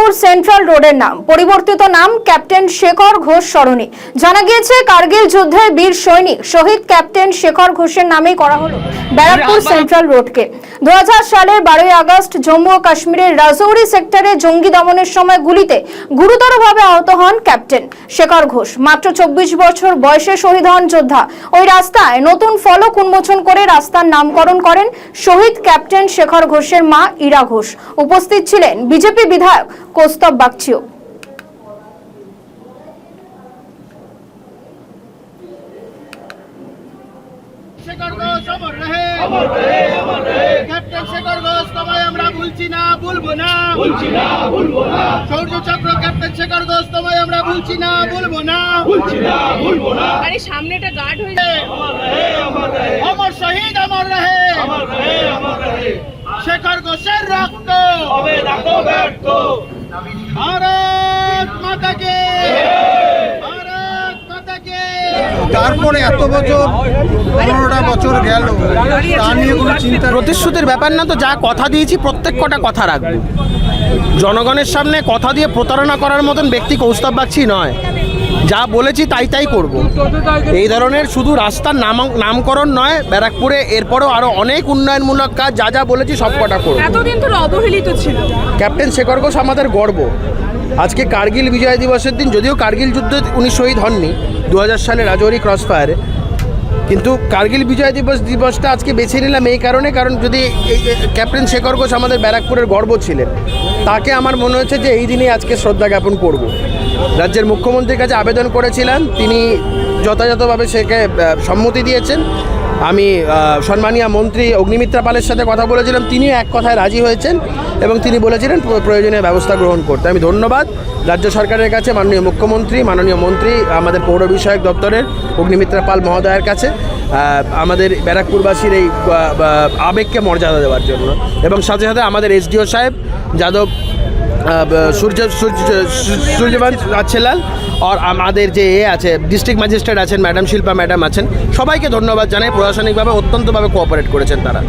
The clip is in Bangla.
ব্যারাকপুর সেন্ট্রাল রোডের নাম পরিবর্তিত নাম ক্যাপ্টেন শেখর ঘোষ সরণি। জানা গিয়েছে কার্গিল যুদ্ধের বীর সৈনিক শহীদ ক্যাপ্টেন শেখর ঘোষের নামেই করা হলো ব্যারাকপুর সেন্ট্রাল রোডকে। 2000 সালের 12 আগস্ট জম্মু ও কাশ্মীরের রাজৌরি সেক্টরে জঙ্গি দমনের সময় গুলিতে গুরুতরভাবে আহত হন ক্যাপ্টেন শেখর ঘোষ। মাত্র 24 বছর বয়সে শহীদ হন যোদ্ধা। ওই রাস্তায় নতুন ফলক উন্মোচন করে রাস্তার নামকরণ করেন শহীদ ক্যাপ্টেন শেখর ঘোষের মা ইরা ঘোষ। উপস্থিত ছিলেন বিজেপি বিধায়ক কৌস্তব বাগচিও। শেখর ঘোষ অমর রহে, অমর রহে, অমর রহে। ক্যাপ্টেন শেখর ঘোষ তোমায় আমরা ভুলছি না, ভুলবো না, ভুলছি না, ভুলবো না। শৌর্য চক্র ক্যাপ্টেন শেখর ঘোষ তোমায় আমরা ভুলছি না, ভুলবো না, ভুলছি না, ভুলবো না। আরে সামনেটা গার্ড হয়ে যায়। অমর রহে, অমর রহে। অমর শহীদ অমর রহে, অমর রহে, অমর রহে। শেখর ঘোষের রক্ত হবে দেখো ব্যর্থ। ভারত মাতা কে, ভারত মাতা কে। তারপরে এত বছর 15টা বছর গেল, তা নিয়ে কোনো চিন্তা নেই। প্রতিশ্রুতির ব্যাপার না তো, যা কথা দিয়েছি প্রত্যেক কটা কথা রাখবো। জনগণের সামনে কথা দিয়ে প্রতারণা করার মতন ব্যক্তি কৌস্তব বাগচি নয়। যা বলেছি তাই তাই করব। এই ধরনের শুধু রাস্তার নামকরণ নয়, ব্যারাকপুরে এরপরও আরও অনেক উন্নয়নমূলক কাজ যা যা বলেছি সব কটা করব। এতদিন ধরে অবহেলিত ছিল। ক্যাপ্টেন শেখর ঘোষ আমাদের গর্ব। আজকে কার্গিল বিজয় দিবসের দিন, যদিও কার্গিল যুদ্ধে উনি শহীদ হননি 2000 সালে রাজৌরি ক্রস ফায়ারে, কিন্তু কার্গিল বিজয় দিবসটা আজকে বেছে নিলাম এই কারণে, কারণ যদি ক্যাপ্টেন শেখর ঘোষ আমাদের ব্যারাকপুরের গর্ব ছিলেন, তাকে আমার মনে হচ্ছে যে এই দিনে আজকে শ্রদ্ধা জ্ঞাপন করব। রাজ্যের মুখ্যমন্ত্রীর কাছে আবেদন করেছিলাম, তিনি যথাযথভাবে সেকে সম্মতি দিয়েছেন। আমি সম্মানীয় মন্ত্রী অগ্নিমিত্রা পালের সাথে কথা বলেছিলাম, তিনিও এক কথায় রাজি হয়েছেন এবং তিনি বলেছিলেন প্রয়োজনীয় ব্যবস্থা গ্রহণ করতে। আমি ধন্যবাদ রাজ্য সরকারের কাছে, মাননীয় মুখ্যমন্ত্রী, মাননীয় মন্ত্রী, আমাদের পৌর বিষয়ক দপ্তরের অগ্নিমিত্রা পাল মহোদয়ের কাছে আমাদের ব্যারাকপুরবাসীর এই আবেগকে মর্যাদা দেওয়ার জন্য, এবং সাথে সাথে আমাদের এসডিও সাহেব যাদব সূর্যবান আচ্ছেলাল, আর আমাদের যে আছে ডিস্ট্রিক্ট ম্যাজিস্ট্রেট আছেন ম্যাডাম শিল্পা ম্যাডাম আছেন, সবাইকে ধন্যবাদ জানাই। প্রশাসনিকভাবে অত্যন্তভাবে কোঅপারেট করেছেন তারা।